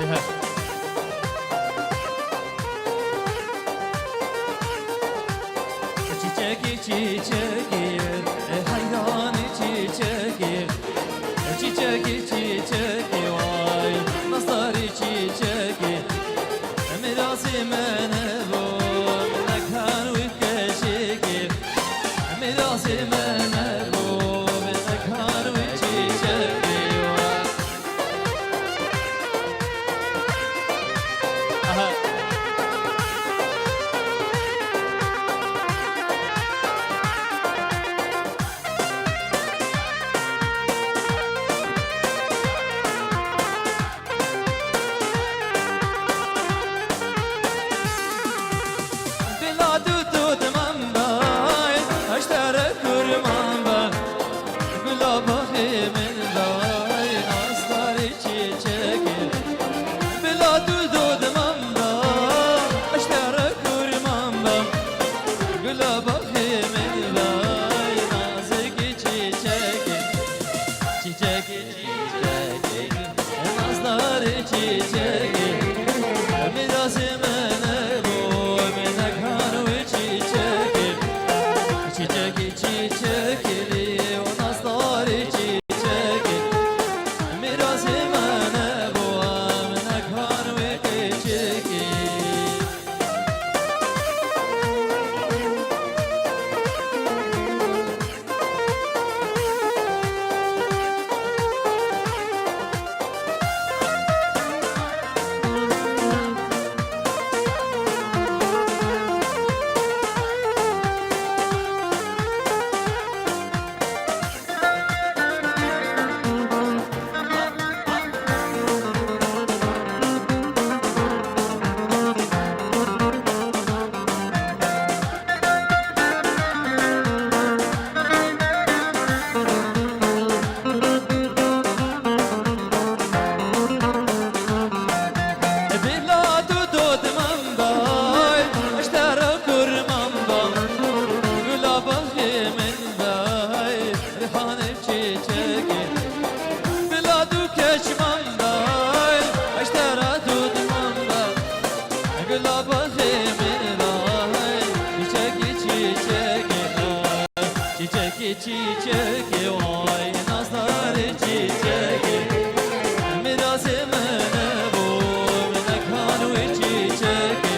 عليها çiçeği çiçeği hayranı çiçeği çiçeği çiçeği vay nazarı çiçeği merasimene bu mekan ve keşeği merasimene bu mekan ve çiçeği vay aha çiçeği vay nazarı çiçeği merasimene bu mekan ve çiçeği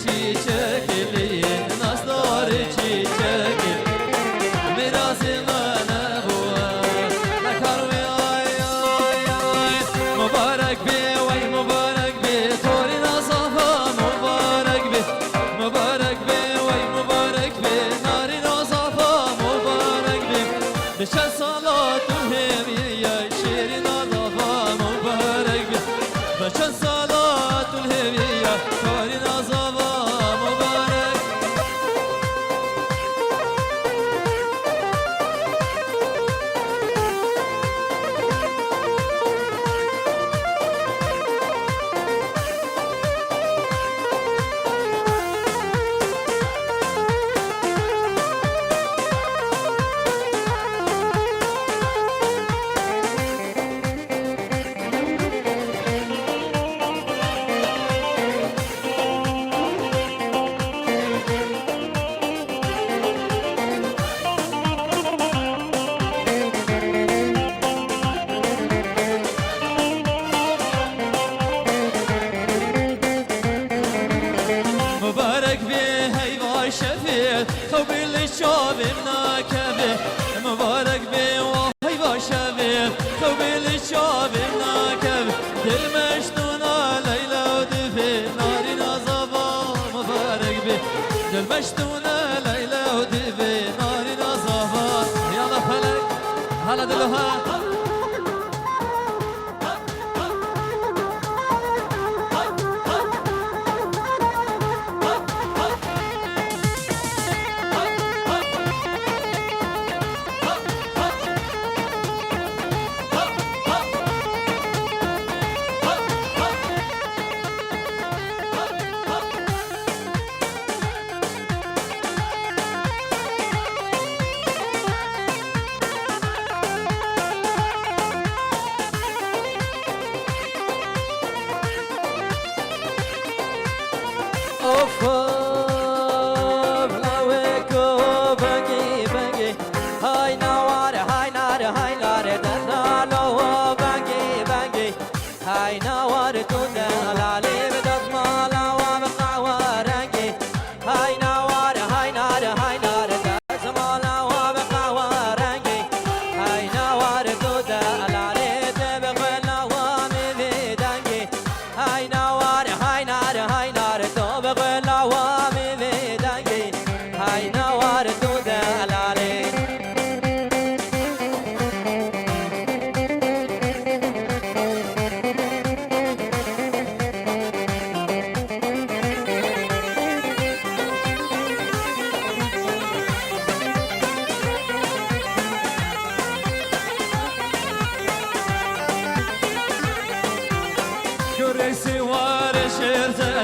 çiçeği nazarı çiçeği merasimene bu mekan ve ay ay ay mübarek be vay mübarek be torina safa mübarek be vay mübarek be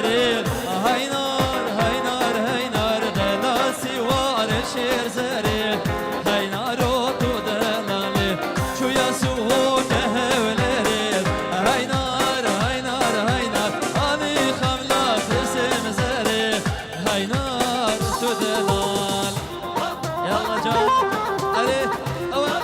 زري هينار هينار هينار دلاسي وار شير زري هينار تو دلالي شو يسوع كهولري هينار هينار هينار أني خملا تسم زري هينار تو دلال يلا جاي علي أول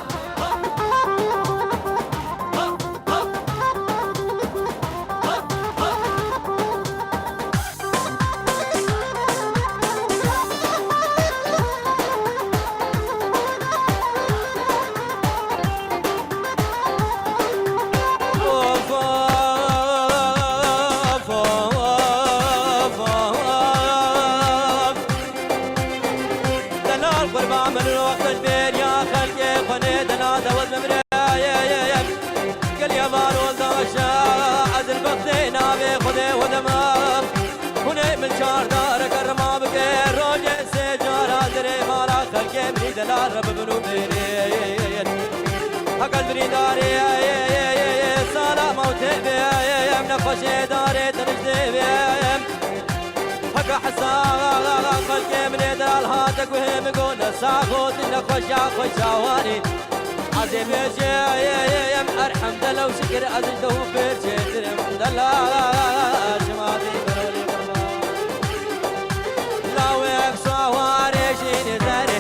دلال رب بنو بيرين هقل بريداري صلاة موتي بيم نفش داري تنجدي بيم هقا حسان خلقي من دلال هاتك وهم قونا ساخوت نخوش خوشاواني عزيم يجيم ارحم دلو شكر ازجده بيرشي درم دلال شماتي برولي قربان لاويك صواري شيني زاري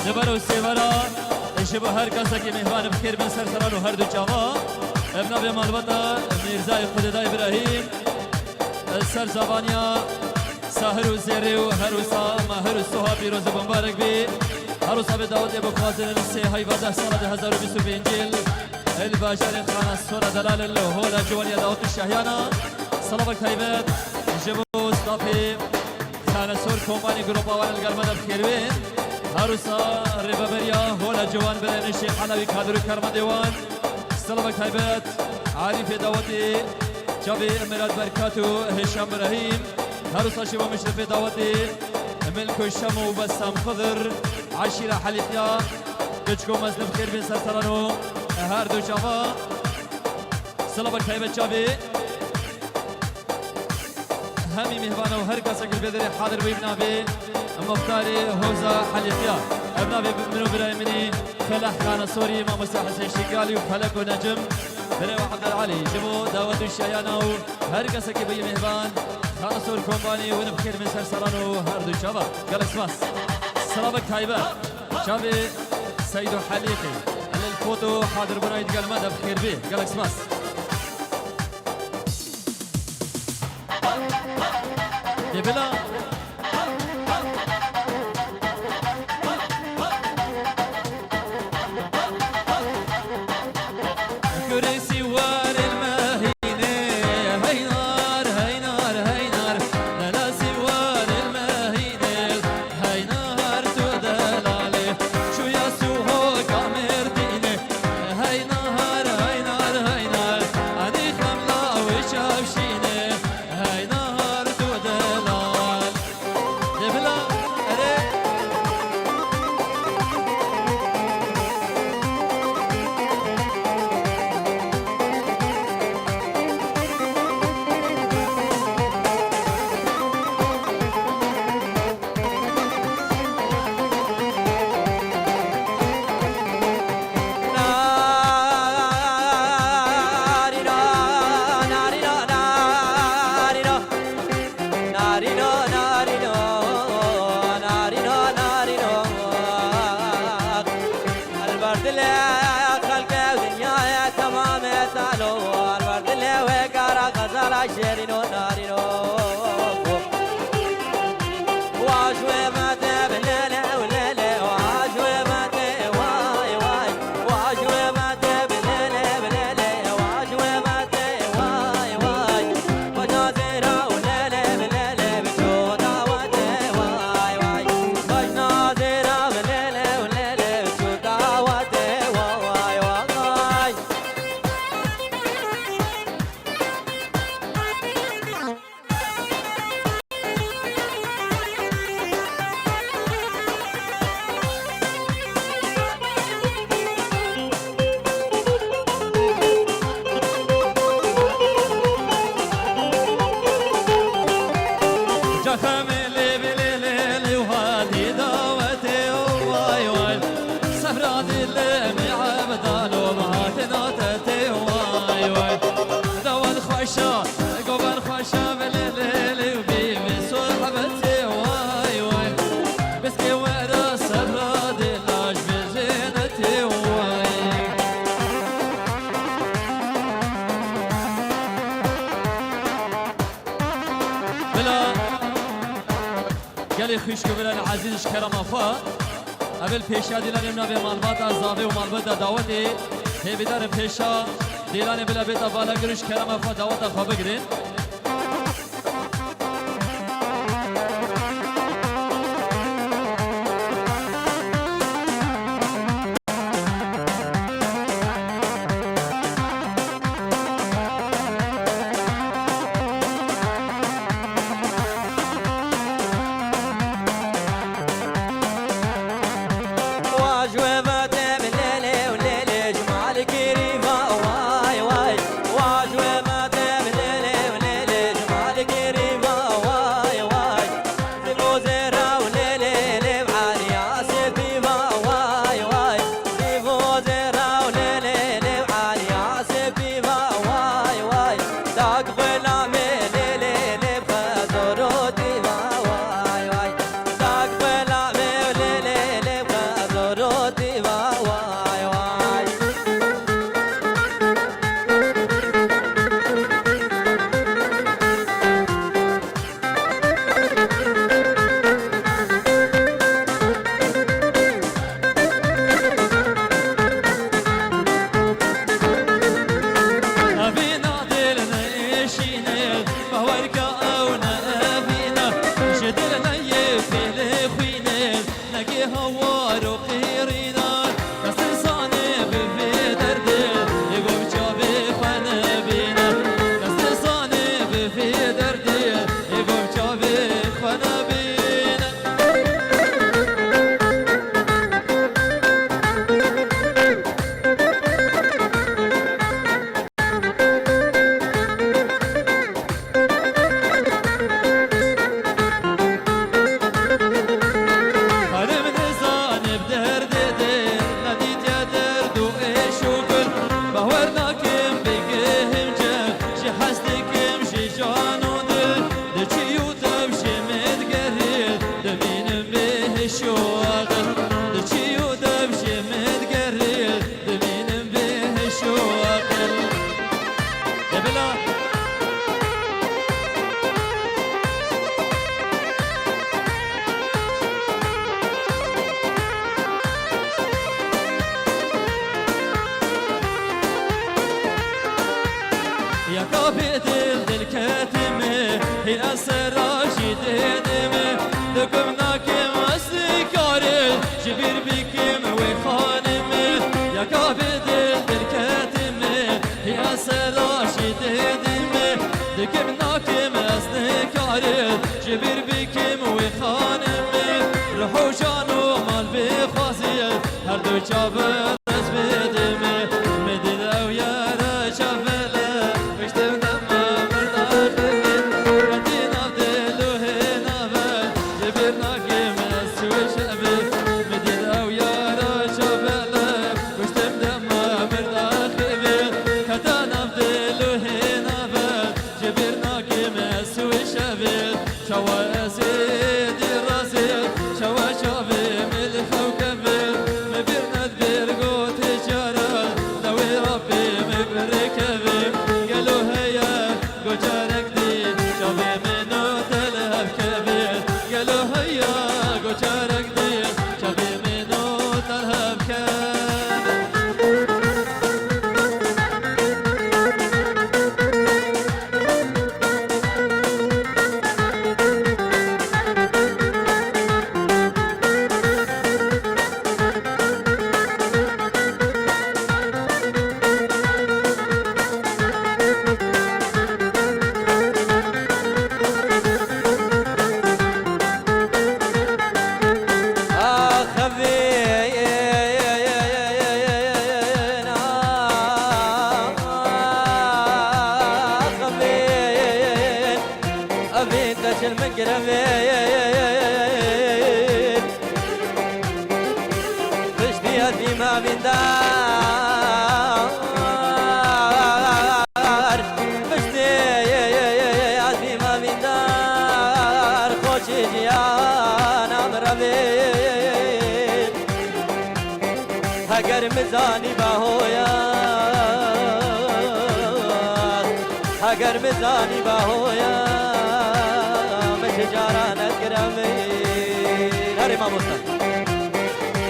جبر و سیورا شبه هر کسی که مهمان بخیر بن سرسران و هر دو جوا ابن ابی مالبتا میرزای خوددای ابراهیم سر زبانیا سحر و زیره و هروسا مهر و سوها پیروز مبارک بی هروسا به داود ابو خازن سی های 12 سال 2025 الباشر خانه سورا دلال الهولا جوانیا داود الشهیانا صلوات خیبت جبو استافی خانه سور کمپانی گروپ آوان الگرمد بخیروین هروسا ربابريا هولا جوان بلين الشيخ حلوي كادرو كرم ديوان سلامك هيبت عارف دعوتي جابي اميرات بركاتو هشام ابراهيم هروسا شباب مشرف دعوتي ملك الشام وبسام خضر عشيرة حليفيا كتشكو مزلم خير بن سرسرانو هاردو جافا سلامك هيبت جابي همي مهبانو هر كاسك البدري حاضر بيبنا بي مختاري هوزا حليفيا ابنا منو برايمني فلاح كان سوري ما مستر حسين شيكالي وفلك ونجم بنو عبد العلي جبو داود الشيانو هر كسك بي مهبان كان سور كومباني ونبخير من سرسرانو هردو شباب قالك سماس سلامك هايبه شابي سيدو حليقي الفوتو حاضر برايد قال ماذا بخير بيه قالك سماس يبلا الورد اللي خلقه ودنيا تمام تعالوا الورد اللي وقارا غزال عشرين ونارين وعشوي ما تبلل ولل وعشوي ما واي واي وعشوي ما تبلل ولل وعشوي ما واي واي وجازيرا ولل ولل بشودا واي واي وجازيرا ولل ولل بشودا واي واي جخملي بليلي وهذه دعوتي واي واي سهران اللي عبدالو مهاتناتتي واي واي دوان خوشا قبل خوشا بليلي وبيبي صحبتي واي واي بسكي ورا سهران اللاج بزينتي واي بلا قالي خوش قبل عزیزش کرم افا اول پیشا دیلانی منا به مالبات زاوی و مالبات دعوتی هی بیدار پیشا دیلانی بلا بیتا بالا گرش کرم افا دعوت خواب بگیرین يا كافي دل كاتمه هي سراجي دينمه دكم ناكم اسكاري جبير بكم وخانمه يا كافي دل كاتمه هي سراجي دينمه دكم ناكم اسكاري جبير بكم وخانمه روحو جانو مال بخازي هر دو جابر بدمه مدلو يا رجافله شوا شافي من الخوكب مبرنا تبرقو شل من قرمين بشتي هدي ما بين دار بشتي هدي ما بين دار خوشي جيان امربين هگر مزانی باهویا هگر مزانی باهویا مش جارانت کرمین هر امام استاد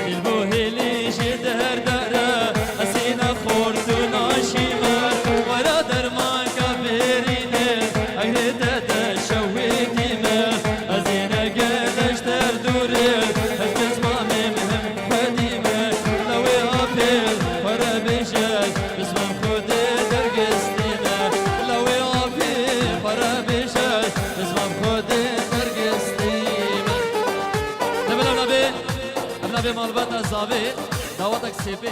البوهلی جدهر داره اسینا خورد و ناشیمه ورا درمان کبرینه اگه داده شوی کیمه از این گردش در دوره از بزمامه مهم قدیمه لوی آپیل ورا بیشش بزمام خود درگستیمه لوی آپیل ورا بیشش بزمام خود درگستیمه نبیل ابنا بی مالبات الزاوی دعوتك سيبي